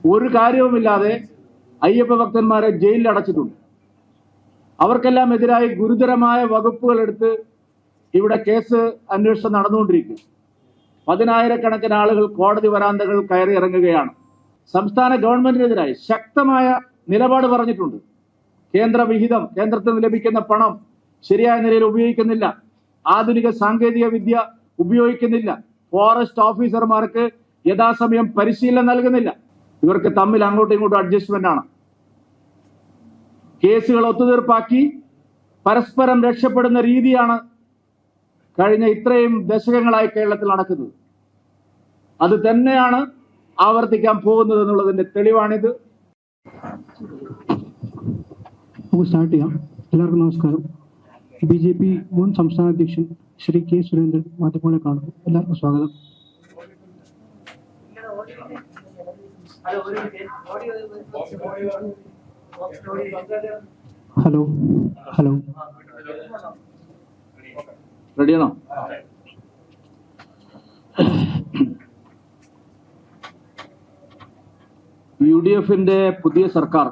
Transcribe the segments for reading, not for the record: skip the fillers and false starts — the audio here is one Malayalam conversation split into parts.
ഒരു കാര്യവുമില്ലാതെ അയ്യപ്പ ഭക്തന്മാരെ ജയിലിൽ അടച്ചിട്ടുണ്ട്. അവർക്കെല്ലാം എതിരായി ഗുരുതരമായ വകുപ്പുകൾ എടുത്ത് ഇവിടെ കേസ് അന്വേഷണം നടന്നുകൊണ്ടിരിക്കും. 10,000-കണക്കിന് ആളുകൾ കോടതി വരാന്തകൾ കയറി ഇറങ്ങുകയാണ്. സംസ്ഥാന ഗവൺമെന്റിനെതിരായി ശക്തമായ നിലപാട് പറഞ്ഞിട്ടുണ്ട്. കേന്ദ്ര വിഹിതം, കേന്ദ്രത്തിൽ ലഭിക്കുന്ന പണം ശരിയായ നിലയിൽ ഉപയോഗിക്കുന്നില്ല, ആധുനിക സാങ്കേതിക വിദ്യ ഉപയോഗിക്കുന്നില്ല, ഫോറസ്റ്റ് ഓഫീസർമാർക്ക് യഥാസമയം പരിശീലനം നൽകുന്നില്ല. ഇവർക്ക് തമ്മിൽ അങ്ങോട്ടും ഇങ്ങോട്ടും അഡ്ജസ്റ്റ്മെന്റ് ആണ്. കേസുകൾ ഒത്തുതീർപ്പാക്കി പരസ്പരം രക്ഷപ്പെടുന്ന രീതിയാണ് കഴിഞ്ഞ ഇത്രയും ദശകങ്ങളായി കേരളത്തിൽ നടക്കുന്നത്. അത് തന്നെയാണ് ആവർത്തിക്കാൻ പോകുന്നത് എന്നുള്ളതിന്റെ തെളിവാണിത്. സ്റ്റാർട്ട് ചെയ്യാം. എല്ലാവർക്കും നമസ്കാരം. BJP മുൻ സംസ്ഥാന അധ്യക്ഷൻ ശ്രീ K. സുരേന്ദ്രൻ മാധ്യമങ്ങളെ കാണുന്നു. എല്ലാവർക്കും സ്വാഗതം. ഹലോ ഹലോ റെഡിയാണോ? UDFന്റെ പുതിയ സർക്കാർ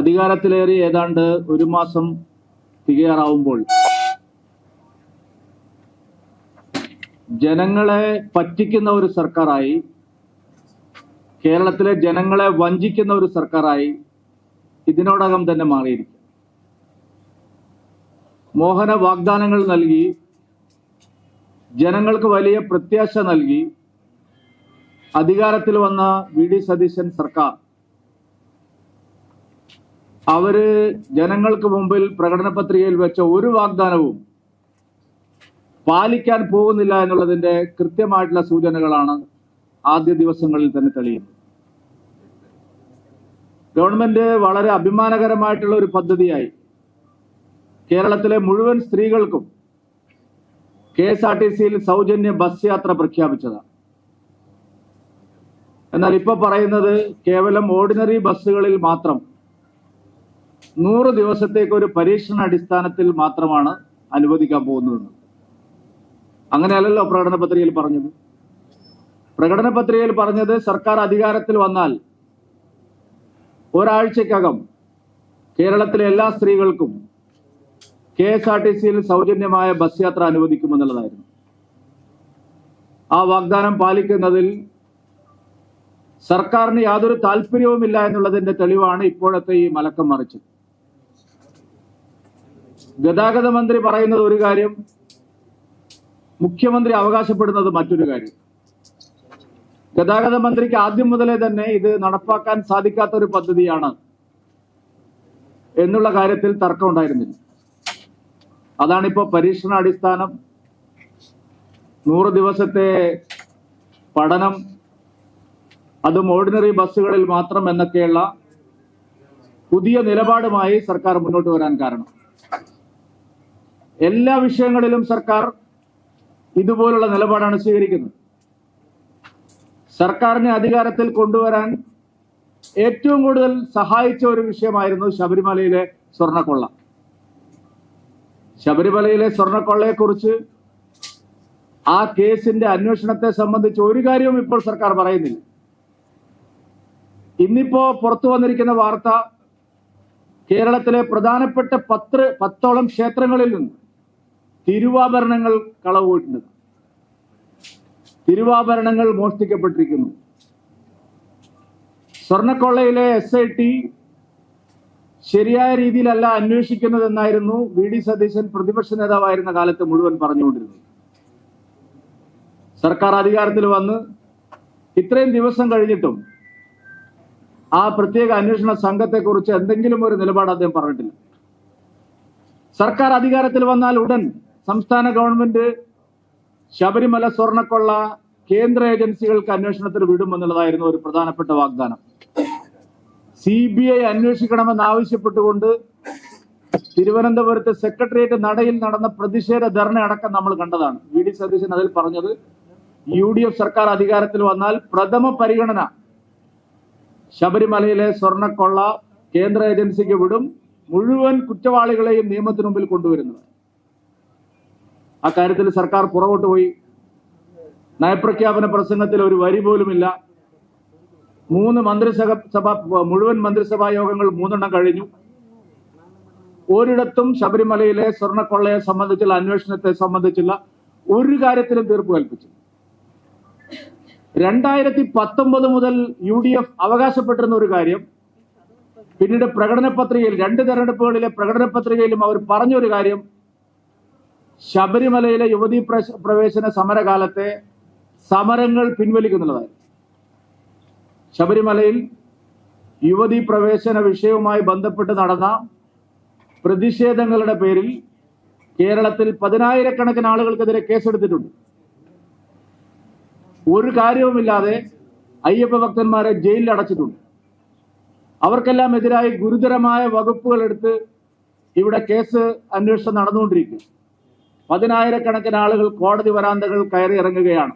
അധികാരത്തിലേറി ഏതാണ്ട് ഒരു മാസം തികയാറാവുമ്പോൾ ജനങ്ങളെ പറ്റിക്കുന്ന ഒരു സർക്കാരായി, കേരളത്തിലെ ജനങ്ങളെ വഞ്ചിക്കുന്ന ഒരു സർക്കാരായി ഇതിനോടകം തന്നെ മാറിയിരിക്കും. മോഹന വാഗ്ദാനങ്ങൾ നൽകി, ജനങ്ങൾക്ക് വലിയ പ്രത്യാശ നൽകി അധികാരത്തിൽ വന്ന VD സതീശൻ സർക്കാർ അവര് ജനങ്ങൾക്ക് മുമ്പിൽ പ്രകടന പത്രികയിൽ വെച്ച ഒരു വാഗ്ദാനവും പാലിക്കാൻ പോകുന്നില്ല എന്നുള്ളതിന്റെ കൃത്യമായിട്ടുള്ള സൂചനകളാണ് ആദ്യ ദിവസങ്ങളിൽ തന്നെ തെളിയുന്നത്. ഗവൺമെന്റ് വളരെ അഭിമാനകരമായിട്ടുള്ള ഒരു പദ്ധതിയായി കേരളത്തിലെ മുഴുവൻ സ്ത്രീകൾക്കും KSRTCയിൽ സൗജന്യ ബസ് യാത്ര പ്രഖ്യാപിച്ചതാണ്. എന്നാൽ ഇപ്പൊ പറയുന്നത് കേവലം ഓർഡിനറി ബസ്സുകളിൽ മാത്രം 100 ദിവസത്തേക്ക് ഒരു പരീക്ഷണ അടിസ്ഥാനത്തിൽ മാത്രമാണ് അനുവദിക്കാൻ പോകുന്നതെന്ന്. അങ്ങനെയല്ലല്ലോ പ്രകടന പത്രികയിൽ പറഞ്ഞത്. പ്രകടന പത്രികയിൽ പറഞ്ഞത് സർക്കാർ അധികാരത്തിൽ വന്നാൽ ഒരാഴ്ചക്കകം കേരളത്തിലെ എല്ലാ സ്ത്രീകൾക്കും KSRTCയിൽ സൗജന്യമായ ബസ് യാത്ര അനുവദിക്കുമെന്നുള്ളതായിരുന്നു. ആ വാഗ്ദാനം പാലിക്കുന്നതിൽ സർക്കാരിന് യാതൊരു താല്പര്യവുമില്ല എന്നുള്ളതിന്റെ തെളിവാണ് ഇപ്പോഴത്തെ ഈ മലക്കം മറിച്ച്. ഗതാഗത മന്ത്രി പറയുന്നത് ഒരു കാര്യം, മുഖ്യമന്ത്രി അവകാശപ്പെടുന്നത് മറ്റൊരു കാര്യം. ഗതാഗത മന്ത്രിക്ക് ആദ്യം മുതലേ തന്നെ ഇത് നടപ്പാക്കാൻ സാധിക്കാത്ത ഒരു പദ്ധതിയാണ് എന്നുള്ള കാര്യത്തിൽ തർക്കം ഉണ്ടായിരുന്നില്ല. അതാണിപ്പോ പരീക്ഷണാടിസ്ഥാനം, 100 ദിവസത്തെ പഠനം, അതും ഓർഡിനറി ബസ്സുകളിൽ മാത്രം എന്നൊക്കെയുള്ള പുതിയ നിലപാടുമായി സർക്കാർ മുന്നോട്ട് വരാൻ കാരണം. എല്ലാ വിഷയങ്ങളിലും സർക്കാർ ഇതുപോലുള്ള നിലപാടാണ് സ്വീകരിക്കുന്നത്. സർക്കാരിനെ അധികാരത്തിൽ കൊണ്ടുവരാൻ ഏറ്റവും കൂടുതൽ സഹായിച്ച ഒരു വിഷയമായിരുന്നു ശബരിമലയിലെ സ്വർണ്ണക്കൊള്ള. ശബരിമലയിലെ സ്വർണ്ണക്കൊള്ളയെക്കുറിച്ച്, ആ കേസിന്റെ അന്വേഷണത്തെ സംബന്ധിച്ച് ഒരു കാര്യവും ഇപ്പോൾ സർക്കാർ പറയുന്നില്ല. ഇന്നിപ്പോ പുറത്തു വന്നിരിക്കുന്ന വാർത്ത, കേരളത്തിലെ പ്രധാനപ്പെട്ട 10ഓളം ക്ഷേത്രങ്ങളിൽ നിന്ന് തിരുവാഭരണങ്ങൾ കളവ് പോയിട്ടുണ്ട്. തിരുവാഭരണങ്ങൾ മോഷ്ടിക്കപ്പെട്ടിരിക്കുന്നു. സ്വർണ്ണക്കൊള്ളയിലെ SIT ശരിയായ രീതിയിലല്ല അന്വേഷിക്കുന്നതെന്നായിരുന്നു VD സതീശൻ പ്രതിപക്ഷ നേതാവായിരുന്ന കാലത്ത് മുഴുവൻ പറഞ്ഞുകൊണ്ടിരുന്നത്. സർക്കാർ അധികാരത്തിൽ വന്ന് ഇത്രയും ദിവസം കഴിഞ്ഞിട്ടും ആ പ്രത്യേക അന്വേഷണ സംഘത്തെക്കുറിച്ച് എന്തെങ്കിലും ഒരു നിലപാട് അദ്ദേഹം പറഞ്ഞിട്ടില്ല. സർക്കാർ അധികാരത്തിൽ വന്നാൽ ഉടൻ സംസ്ഥാന ഗവൺമെന്റ് ശബരിമല സ്വർണ്ണക്കൊള്ള കേന്ദ്ര ഏജൻസികൾക്ക് അന്വേഷണത്തിന് വിടുമെന്നുള്ളതായിരുന്നു ഒരു പ്രധാനപ്പെട്ട വാഗ്ദാനം. CBI അന്വേഷിക്കണമെന്ന് ആവശ്യപ്പെട്ടുകൊണ്ട് തിരുവനന്തപുരത്ത് സെക്രട്ടേറിയറ്റ് നടയിൽ നടന്ന പ്രതിഷേധ ധർണ അടക്കം നമ്മൾ കണ്ടതാണ്. VD സതീശൻ അതിൽ പറഞ്ഞത്, UDF സർക്കാർ അധികാരത്തിൽ വന്നാൽ പ്രഥമ പരിഗണന ശബരിമലയിലെ സ്വർണ്ണക്കൊള്ള കേന്ദ്ര ഏജൻസിക്ക് വിടും, മുഴുവൻ കുറ്റവാളികളെയും നിയമത്തിന് മുമ്പിൽ കൊണ്ടുവരുന്നത്. ആ കാര്യത്തിൽ സർക്കാർ പുറകോട്ട് പോയി. നയപ്രഖ്യാപന പ്രസംഗത്തിൽ ഒരു വരി പോലുമില്ല മുഴുവൻ മന്ത്രിസഭാ യോഗങ്ങൾ 3 കഴിഞ്ഞു. ഒരിടത്തും ശബരിമലയിലെ സ്വർണ്ണക്കൊള്ളയെ സംബന്ധിച്ചുള്ള അന്വേഷണത്തെ സംബന്ധിച്ചുള്ള ഒരു കാര്യത്തിലും തീർപ്പ് കൽപ്പിച്ചില്ല. 2019 മുതൽ UDF അവകാശപ്പെട്ടിരുന്ന ഒരു കാര്യം പിന്നീട് പ്രകടന പത്രികയിൽ 2 തെരഞ്ഞെടുപ്പുകളിലെ പ്രകടന പത്രികയിലും അവർ പറഞ്ഞൊരു കാര്യം, ശബരിമലയിലെ യുവതീ പ്രവേശന സമരകാലത്തെ സമരങ്ങൾ പിൻവലിക്കുന്നുള്ളതായിരുന്നു. ശബരിമലയിൽ യുവതീ പ്രവേശന വിഷയവുമായി ബന്ധപ്പെട്ട് നടന്ന പ്രതിഷേധങ്ങളുടെ പേരിൽ കേരളത്തിൽ 10,000-കണക്കിന് ആളുകൾക്കെതിരെ കേസെടുത്തിട്ടുണ്ട്. ഒരു കാര്യവുമില്ലാതെ അയ്യപ്പ ഭക്തന്മാരെ ജയിലിൽ അടച്ചിട്ടുണ്ട്. അവർക്കെല്ലാം എതിരായി ഗുരുതരമായ വകുപ്പുകൾ എടുത്ത് ഇവിടെ കേസ് അന്വേഷണം നടന്നുകൊണ്ടിരിക്കുക. 10,000-കണക്കിന് ആളുകൾ കോടതി വരാന്തകൾ കയറി ഇറങ്ങുകയാണ്.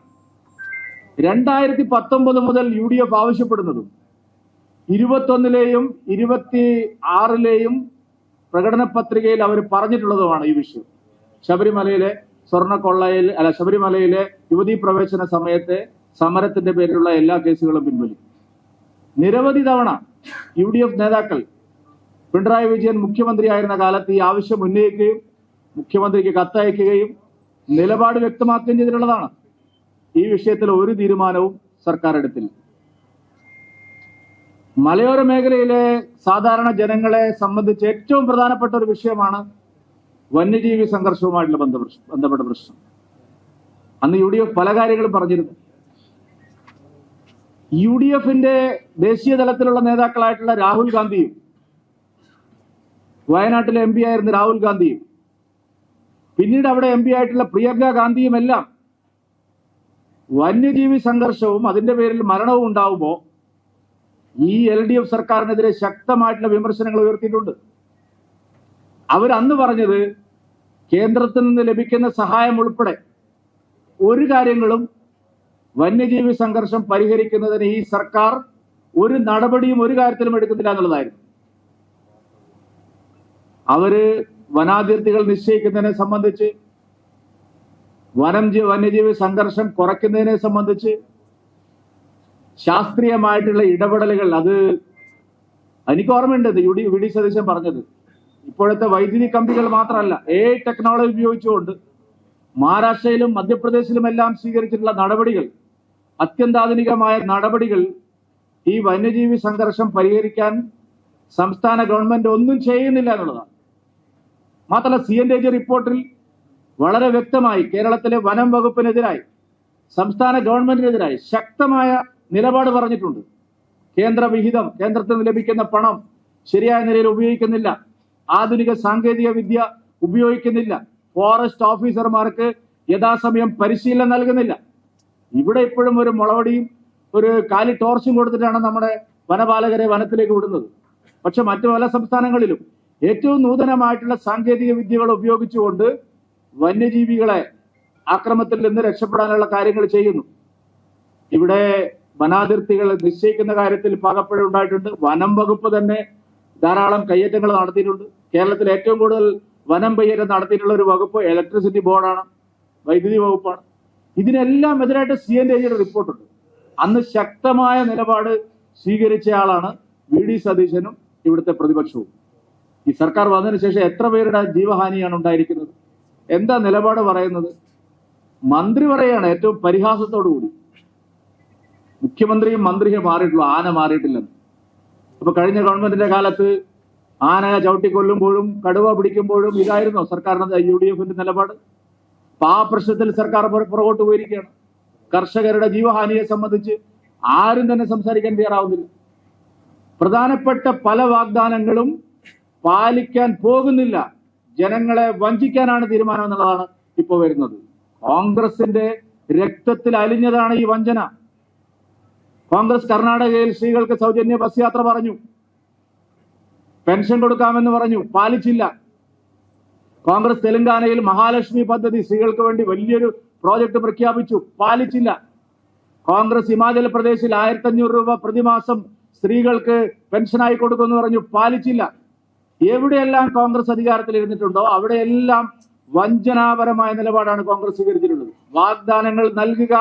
2019 മുതൽ UDF ആവശ്യപ്പെടുന്നതും 21-ലെയും 26-ലെയും പ്രകടന പത്രികയിൽ അവർ പറഞ്ഞിട്ടുള്ളതുമാണ് ഈ വിഷയം. ശബരിമലയിലെ ശബരിമലയിലെ യുവതീ പ്രവേശന സമയത്തെ സമരത്തിന്റെ പേരിലുള്ള എല്ലാ കേസുകളും പിൻവലിക്കും. നിരവധി തവണ UDF നേതാക്കൾ പിണറായി വിജയൻ മുഖ്യമന്ത്രിയായിരുന്ന കാലത്ത് ഈ ആവശ്യം ഉന്നയിക്കുകയും മുഖ്യമന്ത്രിക്ക് കത്തയക്കുകയും നിലപാട് വ്യക്തമാക്കുകയും ചെയ്തിട്ടുള്ളതാണ്. ഈ വിഷയത്തിൽ ഒരു തീരുമാനവും സർക്കാർ എടുത്തില്ല. മലയോര മേഖലയിലെ സാധാരണ ജനങ്ങളെ സംബന്ധിച്ച് ഏറ്റവും പ്രധാനപ്പെട്ട ഒരു വിഷയമാണ് വന്യജീവി സംഘർഷവുമായിട്ടുള്ള ബന്ധപ്പെട്ട പ്രശ്നം. അന്ന് UDF പല കാര്യങ്ങളും പറഞ്ഞിരുന്നു. UDFന്റെ ദേശീയ തലത്തിലുള്ള നേതാക്കളായിട്ടുള്ള രാഹുൽ ഗാന്ധിയും വയനാട്ടിലെ MP ആയിരുന്ന രാഹുൽ ഗാന്ധിയും പിന്നീട് അവിടെ MP ആയിട്ടുള്ള പ്രിയങ്ക ഗാന്ധിയും എല്ലാം വന്യജീവി സംഘർഷവും അതിന്റെ പേരിൽ മരണവും ഉണ്ടാവുമ്പോൾ ഈ LDF സർക്കാരിനെതിരെ ശക്തമായിട്ടുള്ള വിമർശനങ്ങൾ ഉയർത്തിയിട്ടുണ്ട്. അവരന്ന് പറഞ്ഞത് കേന്ദ്രത്തിൽ നിന്ന് ലഭിക്കുന്ന സഹായം ഉൾപ്പെടെ ഒരു കാര്യങ്ങളും വന്യജീവി സംഘർഷം പരിഹരിക്കുന്നതിന് ഈ സർക്കാർ ഒരു നടപടിയും ഒരു കാര്യത്തിലും എടുക്കുന്നില്ല എന്നുള്ളതായിരുന്നു. അവര് വനാതിർത്തികൾ നിശ്ചയിക്കുന്നതിനെ സംബന്ധിച്ച്, വന്യജീവി സംഘർഷം കുറയ്ക്കുന്നതിനെ സംബന്ധിച്ച് ശാസ്ത്രീയമായിട്ടുള്ള ഇടപെടലുകൾ, അത് എനിക്ക് ഓർമ്മയുണ്ട് VD സതീശൻ പറഞ്ഞത്. ഇപ്പോഴത്തെ വൈദ്യുതി കമ്പികൾ മാത്രമല്ല, AI ടെക്നോളജി ഉപയോഗിച്ചുകൊണ്ട് മഹാരാഷ്ട്രയിലും മധ്യപ്രദേശിലുമെല്ലാം സ്വീകരിച്ചിട്ടുള്ള നടപടികൾ, അത്യന്താധുനികമായ നടപടികൾ ഈ വന്യജീവി സംഘർഷം പരിഹരിക്കാൻ സംസ്ഥാന ഗവൺമെന്റ് ഒന്നും ചെയ്യുന്നില്ല എന്നുള്ളതാണ്. മാത്രമല്ല, CNDG റിപ്പോർട്ടിൽ വളരെ വ്യക്തമായി കേരളത്തിലെ വനം വകുപ്പിനെതിരായി, സംസ്ഥാന ഗവൺമെന്റിനെതിരായി ശക്തമായ നിലപാട് പറഞ്ഞിട്ടുണ്ട്. കേന്ദ്രവിഹിതം, കേന്ദ്രത്തിൽ നിന്ന് ലഭിക്കുന്ന പണം ശരിയായ നിലയിൽ ഉപയോഗിക്കുന്നില്ല, ആധുനിക സാങ്കേതിക വിദ്യ ഉപയോഗിക്കുന്നില്ല, ഫോറസ്റ്റ് ഓഫീസർമാർക്ക് യഥാസമയം പരിശീലനം നൽകുന്നില്ല. ഇവിടെ ഇപ്പോഴും ഒരു മുളവടിയും ഒരു കാലി ടോർച്ചും കൊടുത്തിട്ടാണ് നമ്മുടെ വനപാലകരെ വനത്തിലേക്ക് വിടുന്നത്. പക്ഷെ മറ്റു പല സംസ്ഥാനങ്ങളിലും ഏറ്റവും നൂതനമായിട്ടുള്ള സാങ്കേതിക വിദ്യകൾ ഉപയോഗിച്ചുകൊണ്ട് വന്യജീവികളെ ആക്രമത്തിൽ നിന്ന് രക്ഷപ്പെടാനുള്ള കാര്യങ്ങൾ ചെയ്യുന്നു. ഇവിടെ വനാതിർത്തികൾ നിശ്ചയിക്കുന്ന കാര്യത്തിൽ പാകപ്പിഴ ഉണ്ടായിട്ടുണ്ട്. വനം വകുപ്പ് തന്നെ ധാരാളം കയ്യേറ്റങ്ങൾ നടത്തിയിട്ടുണ്ട്. കേരളത്തിൽ ഏറ്റവും കൂടുതൽ വനം കയ്യേറ്റം നടത്തിയിട്ടുള്ള ഒരു വകുപ്പ് ഇലക്ട്രിസിറ്റി ബോർഡാണ്, വൈദ്യുതി വകുപ്പാണ്. ഇതിനെല്ലാം എതിരായിട്ട് CNDGയുടെ റിപ്പോർട്ടുണ്ട്. അന്ന് ശക്തമായ നിലപാട് സ്വീകരിച്ചയാളാണ് VD സതീശനും ഇവിടുത്തെ പ്രതിപക്ഷവും. ഈ സർക്കാർ വന്നതിന് ശേഷം എത്ര പേരുടെ ജീവഹാനിയാണ് ഉണ്ടായിരിക്കുന്നത്? എന്താ നിലപാട് പറയുന്നത്? മന്ത്രി പറയാണ് ഏറ്റവും പരിഹാസത്തോടു കൂടി, മുഖ്യമന്ത്രിയും മന്ത്രിയും മാറിയിട്ടുള്ളൂ, ആന മാറിയിട്ടില്ലെന്ന്. അപ്പൊ കഴിഞ്ഞ ഗവൺമെന്റിന്റെ കാലത്ത് ആന ചവിട്ടിക്കൊല്ലുമ്പോഴും കടുവ പിടിക്കുമ്പോഴും ഇതായിരുന്നോ സർക്കാരിന്റെ UDFന്റെ നിലപാട്? ആ പ്രശ്നത്തിൽ സർക്കാർ പുറകോട്ട് പോയിരിക്കുകയാണ്. കർഷകരുടെ ജീവഹാനിയെ സംബന്ധിച്ച് ആരും തന്നെ സംസാരിക്കാൻ തയ്യാറാവുന്നില്ല. പ്രധാനപ്പെട്ട പല വാഗ്ദാനങ്ങളും പാലിക്കാൻ പോകുന്നില്ല. ജനങ്ങളെ വഞ്ചിക്കാനാണ് തീരുമാനം എന്നുള്ളതാണ് ഇപ്പോൾ വരുന്നത്. കോൺഗ്രസിന്റെ രക്തത്തിൽ അലിഞ്ഞതാണ് ഈ വഞ്ചന. കോൺഗ്രസ് കർണാടകയിൽ സ്ത്രീകൾക്ക് സൗജന്യ ബസ് യാത്ര പറഞ്ഞു, പെൻഷൻ കൊടുക്കാമെന്ന് പറഞ്ഞു, പാലിച്ചില്ല. കോൺഗ്രസ് തെലങ്കാനയിൽ മഹാലക്ഷ്മി പദ്ധതി സ്ത്രീകൾക്ക് വേണ്ടി വലിയൊരു പ്രോജക്ട് പ്രഖ്യാപിച്ചു, പാലിച്ചില്ല. കോൺഗ്രസ് ഹിമാചൽ പ്രദേശിൽ 1500 രൂപ പ്രതിമാസം സ്ത്രീകൾക്ക് പെൻഷനായി കൊടുക്കുമെന്ന് പറഞ്ഞു, പാലിച്ചില്ല. എവിടെയെല്ലാം കോൺഗ്രസ് അധികാരത്തിൽ ഇരുന്നിട്ടുണ്ടോ അവിടെയെല്ലാം വഞ്ചനാപരമായ നിലപാടാണ് കോൺഗ്രസ് സ്വീകരിച്ചിട്ടുള്ളത്. വാഗ്ദാനങ്ങൾ നൽകുക,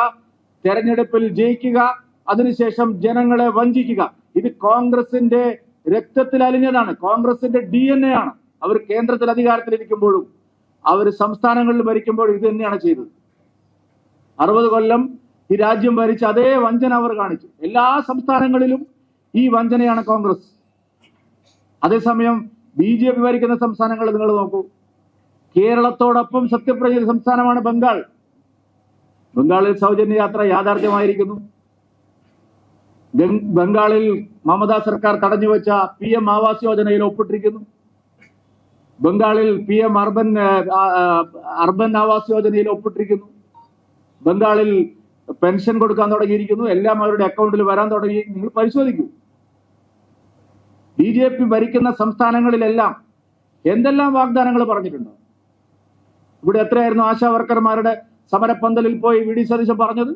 തെരഞ്ഞെടുപ്പിൽ ജയിക്കുക, അതിനുശേഷം ജനങ്ങളെ വഞ്ചിക്കുക. ഇത് കോൺഗ്രസിന്റെ രക്തത്തിൽ അലിഞ്ഞതാണ്, കോൺഗ്രസിന്റെ DNA ആണ്. അവർ കേന്ദ്രത്തിൽ അധികാരത്തിലിരിക്കുമ്പോഴും അവർ സംസ്ഥാനങ്ങളിൽ ഭരിക്കുമ്പോഴും ഇത് തന്നെയാണ് ചെയ്തത്. 60 കൊല്ലം ഈ രാജ്യം ഭരിച്ച അതേ വഞ്ചന അവർ കാണിച്ചു. എല്ലാ സംസ്ഥാനങ്ങളിലും ഈ വഞ്ചനയാണ് കോൺഗ്രസ്. അതേസമയം BJP ഭരിക്കുന്ന സംസ്ഥാനങ്ങൾ നിങ്ങൾ നോക്കൂ. കേരളത്തോടൊപ്പം സത്യപ്രതിജ്ഞ സംസ്ഥാനമാണ് ബംഗാൾ. ബംഗാളിൽ സൗജന്യ യാത്ര യാഥാർത്ഥ്യമായിരിക്കുന്നു. ബംഗാളിൽ മമതാ സർക്കാർ തടഞ്ഞുവെച്ച PM ആവാസ് യോജനയിൽ ഒപ്പിട്ടിരിക്കുന്നു. ബംഗാളിൽ PM അർബൻ ആവാസ് യോജനയിൽ ഒപ്പിട്ടിരിക്കുന്നു. ബംഗാളിൽ പെൻഷൻ കൊടുക്കാൻ തുടങ്ങിയിരിക്കുന്നു. എല്ലാം അവരുടെ അക്കൗണ്ടിൽ വരാൻ തുടങ്ങി. നിങ്ങൾ പരിശോധിക്കൂ. BJP ഭരിക്കുന്ന സംസ്ഥാനങ്ങളിലെല്ലാം എന്തെല്ലാം വാഗ്ദാനങ്ങൾ പറഞ്ഞിട്ടുണ്ട്. ഇവിടെ എത്രയായിരുന്നു ആശാ വർക്കർമാരുടെ സമരപ്പന്തലിൽ പോയി VD സതീശൻ പറഞ്ഞത്?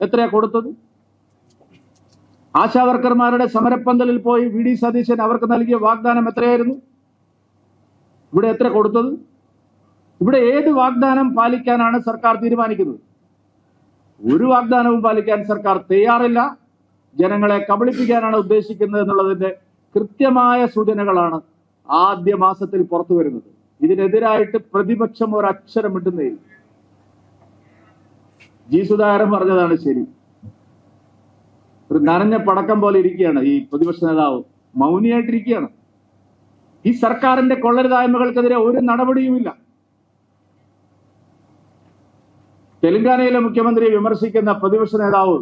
എത്രയാ കൊടുത്തത്? ആശാ വർക്കർമാരുടെ സമരപ്പന്തലിൽ പോയി VD സതീശൻ അവർക്ക് നൽകിയ വാഗ്ദാനം എത്രയായിരുന്നു? ഇവിടെ എത്ര കൊടുത്തത്? ഇവിടെ ഏത് വാഗ്ദാനം പാലിക്കാനാണ് സർക്കാർ തീരുമാനിക്കുന്നത്? ഒരു വാഗ്ദാനവും പാലിക്കാൻ സർക്കാർ തയ്യാറില്ല. ജനങ്ങളെ കബളിപ്പിക്കാനാണ് ഉദ്ദേശിക്കുന്നത് എന്നുള്ളതിന്റെ കൃത്യമായ സൂചനകളാണ് ആദ്യ മാസത്തിൽ പുറത്തു വരുന്നത്. ഇതിനെതിരായിട്ട് പ്രതിപക്ഷം ഒരക്ഷരം ഇട്ടുന്നില്ല. G. സുധാകരൻ പറഞ്ഞതാണ് ശരി. ഒരു നനഞ്ഞ പടക്കം പോലെ ഇരിക്കുകയാണ് ഈ പ്രതിപക്ഷ നേതാവ്, മൗനിയായിട്ടിരിക്കുകയാണ്. ഈ സർക്കാരിന്റെ കൊള്ളരുതായ്മകൾക്കെതിരെ ഒരു നടപടിയുമില്ല. തെലങ്കാനയിലെ മുഖ്യമന്ത്രിയെ വിമർശിക്കുന്ന പ്രതിപക്ഷ നേതാവ്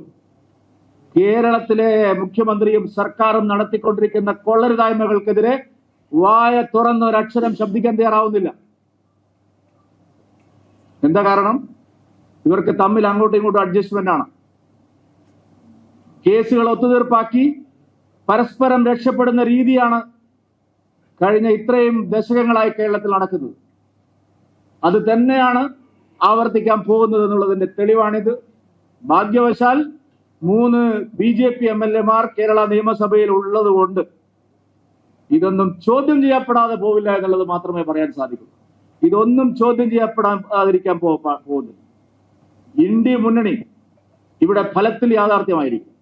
കേരളത്തിലെ മുഖ്യമന്ത്രിയും സർക്കാരും നടത്തിക്കൊണ്ടിരിക്കുന്ന കൊള്ളരുതായ്മകൾക്കെതിരെ വായ തുറന്ന ഒരക്ഷരം ശബ്ദിക്കാൻ തയ്യാറാവുന്നില്ല. എന്താ കാരണം? ഇവർക്ക് തമ്മിൽ അങ്ങോട്ടും ഇങ്ങോട്ടും അഡ്ജസ്റ്റ്മെന്റ് ആണ്. കേസുകൾ ഒത്തുതീർപ്പാക്കി പരസ്പരം രക്ഷപ്പെടുന്ന രീതിയാണ് കഴിഞ്ഞ ഇത്രയും ദശകങ്ങളായി കേരളത്തിൽ നടക്കുന്നത്. അത് തന്നെയാണ് ആവർത്തിക്കാൻ പോകുന്നത് എന്നുള്ളതിന്റെ തെളിവാണിത്. ഭാഗ്യവശാൽ 3 BJP MLA-മാർ കേരള നിയമസഭയിൽ ഉള്ളത് കൊണ്ട് ഇതൊന്നും ചോദ്യം ചെയ്യപ്പെടാതെ പോവില്ല എന്നുള്ളത് മാത്രമേ പറയാൻ സാധിക്കൂ. ഇതൊന്നും ചോദ്യം ചെയ്യപ്പെടാതിരിക്കാൻ പോകുന്നില്ല. ഇന്ത്യ മുന്നണി ഇവിടെ ഫലത്തിൽ യാഥാർത്ഥ്യമായിരിക്കും.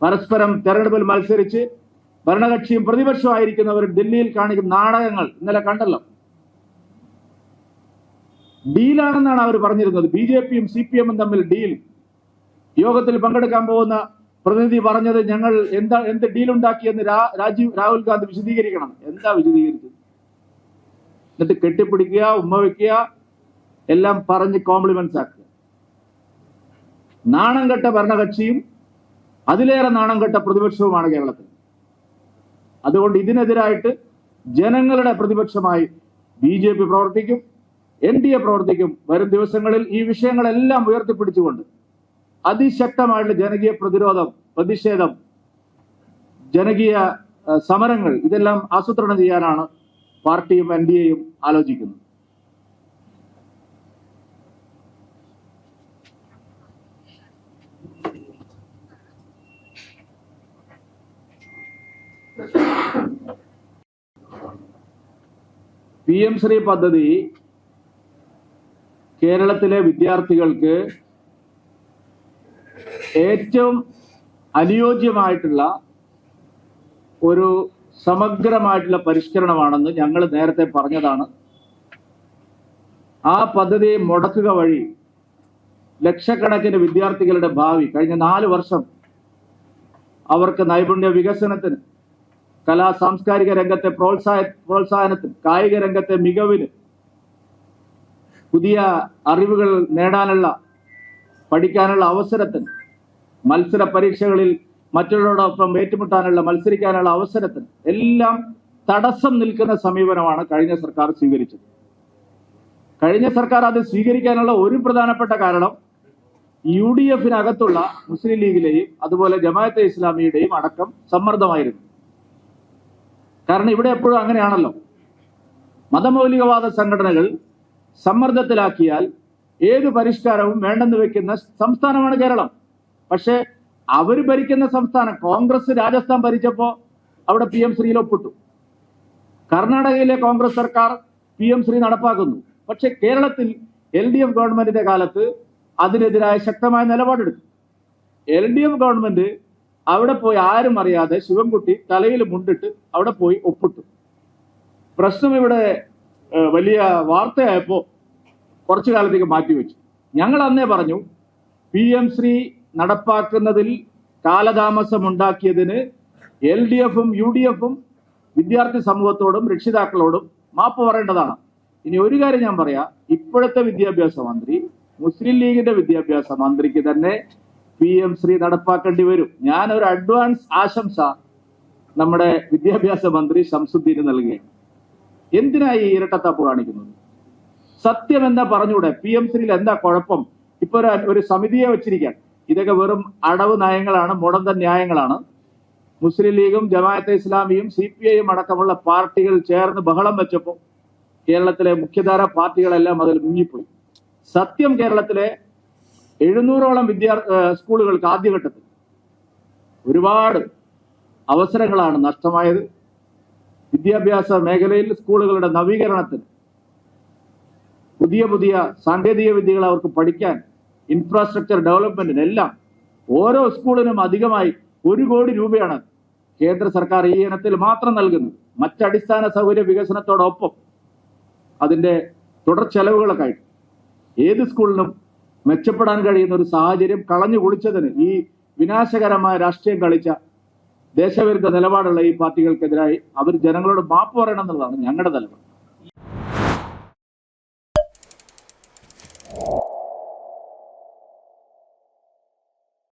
പരസ്പരം തെരഞ്ഞെടുപ്പിൽ മത്സരിച്ച് ഭരണകക്ഷിയും പ്രതിപക്ഷമായിരിക്കുന്നവർ ഡൽഹിയിൽ കാണിക്കുന്ന നാടകങ്ങൾ ഇന്നലെ കണ്ടല്ലോ. ഡീലാണെന്നാണ് അവർ പറഞ്ഞിരുന്നത്. BJP-യും CPM-ഉം തമ്മിൽ ഡീൽ. യോഗത്തിൽ പങ്കെടുക്കാൻ പോകുന്ന പ്രതിനിധി പറഞ്ഞത് ഞങ്ങൾ എന്ത് ഡീലുണ്ടാക്കിയെന്ന് രാഹുൽ ഗാന്ധി വിശദീകരിക്കണം. എന്താ വിശദീകരിച്ചത്? എന്നിട്ട് കെട്ടിപ്പിടിക്കുക, ഉമ്മ വയ്ക്കുക, എല്ലാം പറഞ്ഞ് കോംപ്ലിമെന്റ്സ് ആക്കുക. നാണം കെട്ട ഭരണകക്ഷിയും അതിലേറെ നാണം കെട്ട പ്രതിപക്ഷവുമാണ് കേരളത്തിൽ. അതുകൊണ്ട് ഇതിനെതിരായിട്ട് ജനങ്ങളുടെ പ്രതിപക്ഷമായി BJP പ്രവർത്തിക്കും, NDA പ്രവർത്തിക്കും. വരും ദിവസങ്ങളിൽ ഈ വിഷയങ്ങളെല്ലാം ഉയർത്തിപ്പിടിച്ചുകൊണ്ട് അതിശക്തമായിട്ടുള്ള ജനകീയ പ്രതിഷേധം, ജനകീയ സമരങ്ങൾ ഇതെല്ലാം ആസൂത്രണം ചെയ്യാനാണ് പാർട്ടിയും NDA-യും ആലോചിക്കുന്നത്. PM ശ്രീ പദ്ധതി കേരളത്തിലെ വിദ്യാർത്ഥികൾക്ക് ഏറ്റവും അനുയോജ്യമായിട്ടുള്ള ഒരു സമഗ്രമായിട്ടുള്ള പരിഷ്കരണമാണെന്ന് ഞങ്ങൾ നേരത്തെ പറഞ്ഞതാണ്. ആ പദ്ധതി മുടക്കുക വഴി ലക്ഷക്കണക്കിന് വിദ്യാർത്ഥികളുടെ ഭാവി, കഴിഞ്ഞ 4 വർഷം അവർക്ക് നൈപുണ്യ വികസനത്തിന്, കലാ സാംസ്കാരിക രംഗത്തെ പ്രോത്സാഹനത്തിന്, കായിക രംഗത്തെ മികവിന്, പുതിയ അറിവുകൾ നേടാനുള്ള, പഠിക്കാനുള്ള അവസരത്തിന്, മത്സര പരീക്ഷകളിൽ മറ്റുള്ളവരോടൊപ്പം ഏറ്റുമുട്ടാനുള്ള, മത്സരിക്കാനുള്ള അവസരത്തിന് എല്ലാം തടസ്സം നിൽക്കുന്ന സമീപനമാണ് കഴിഞ്ഞ സർക്കാർ സ്വീകരിച്ചത്. കഴിഞ്ഞ സർക്കാർ അത് സ്വീകരിക്കാനുള്ള ഒരു പ്രധാനപ്പെട്ട കാരണം UDF-നകത്തുള്ള മുസ്ലിം ലീഗിലെയും അതുപോലെ ജമാഅത്തെ ഇസ്ലാമിയുടെയും അടക്കം സമ്മർദ്ദമായിരുന്നു. കാരണം ഇവിടെ എപ്പോഴും അങ്ങനെയാണല്ലോ, മതമൗലികവാദ സംഘടനകൾ സമ്മർദ്ദത്തിലാക്കിയാൽ ഏത് പരിഷ്കാരവും വേണ്ടെന്ന് വെക്കുന്ന സംസ്ഥാനമാണ് കേരളം. പക്ഷെ അവർ ഭരിക്കുന്ന സംസ്ഥാനം, കോൺഗ്രസ് രാജസ്ഥാൻ ഭരിച്ചപ്പോൾ അവിടെ PM ശ്രീയിൽ ഒപ്പിട്ടു. കർണാടകയിലെ കോൺഗ്രസ് സർക്കാർ PM ശ്രീ നടപ്പാക്കുന്നു. പക്ഷെ കേരളത്തിൽ LDF ഗവൺമെന്റിന്റെ കാലത്ത് അതിനെതിരായ ശക്തമായ നിലപാടെടുത്തു. LDF ഗവൺമെന്റ് അവിടെ പോയി ആരും അറിയാതെ ശിവൻകുട്ടി തലയിൽ മുണ്ടിട്ട് അവിടെ പോയി ഒപ്പിട്ടു. പ്രശ്നം ഇവിടെ വലിയ വാർത്തയായപ്പോൾ കുറച്ചു കാലത്തേക്ക് മാറ്റിവെച്ചു. ഞങ്ങൾ അന്നേ പറഞ്ഞു PM ശ്രീ നടപ്പാക്കുന്നതിൽ കാലതാമസമുണ്ടാക്കിയതിന് LDF-ഉം UDF-ഉം വിദ്യാർത്ഥി സമൂഹത്തോടും രക്ഷിതാക്കളോടും മാപ്പ് പറയേണ്ടതാണ്. ഇനി ഒരു കാര്യം ഞാൻ പറയാം, ഇപ്പോഴത്തെ വിദ്യാഭ്യാസ മന്ത്രി മുസ്ലിം ലീഗിന്റെ വിദ്യാഭ്യാസ മന്ത്രിക്ക് തന്നെ PM ശ്രീ നടപ്പാക്കേണ്ടി വരും. ഞാനൊരു അഡ്വാൻസ് ആശംസ നമ്മുടെ വിദ്യാഭ്യാസ മന്ത്രി ശംസുദ്ദീന് നൽകുകയാണ്. എന്തിനായി ഈ ഇരട്ടത്താപ്പ് കാണിക്കുന്നത്? സത്യം എന്താ പറഞ്ഞൂടെ? PM ശ്രീയിൽ എന്താ കുഴപ്പം? ഇപ്പൊ ഒരു സമിതിയെ വെച്ചിരിക്കാൻ. ഇതൊക്കെ വെറും അടവ് നയങ്ങളാണ്, മുടന്തൻ ന്യായങ്ങളാണ്. മുസ്ലിം ലീഗും ജമാഅത്തെ ഇസ്ലാമിയും CPI-യും അടക്കമുള്ള പാർട്ടികൾ ചേർന്ന് ബഹളം വെച്ചപ്പോൾ കേരളത്തിലെ മുഖ്യധാര പാർട്ടികളെല്ലാം അതിൽ മുങ്ങിപ്പോയി. സത്യം, കേരളത്തിലെ 700ഓളം സ്കൂളുകൾക്ക് ആദ്യഘട്ടത്തിൽ ഒരുപാട് അവസരങ്ങളാണ് നഷ്ടമായത്. വിദ്യാഭ്യാസ മേഖലയിൽ സ്കൂളുകളുടെ നവീകരണത്തിന്, പുതിയ പുതിയ സാങ്കേതിക വിദ്യകൾ അവർക്ക് പഠിക്കാൻ, ഇൻഫ്രാസ്ട്രക്ചർ ഡെവലപ്മെന്റിനെല്ലാം ഓരോ സ്കൂളിനും അധികമായി 1 കോടി രൂപയാണ് കേന്ദ്ര സർക്കാർ ഈ ഇനത്തിൽ മാത്രം നൽകുന്നത്. മറ്റടിസ്ഥാന സൗകര്യ വികസനത്തോടൊപ്പം അതിന്റെ തുടർ ചെലവുകളൊക്കെ ആയിട്ട് ഏത് സ്കൂളിനും മെച്ചപ്പെടാൻ കഴിയുന്ന ഒരു സാഹചര്യം കളഞ്ഞു കുളിച്ചതിന് ഈ വിനാശകരമായ രാഷ്ട്രീയം കളിച്ച ദേശവിരുദ്ധ നിലപാടുള്ള ഈ പാർട്ടികൾക്കെതിരായി അവർ ജനങ്ങളോട് മാപ്പ് പറയണം എന്നുള്ളതാണ് ഞങ്ങളുടെ നിലപാട്.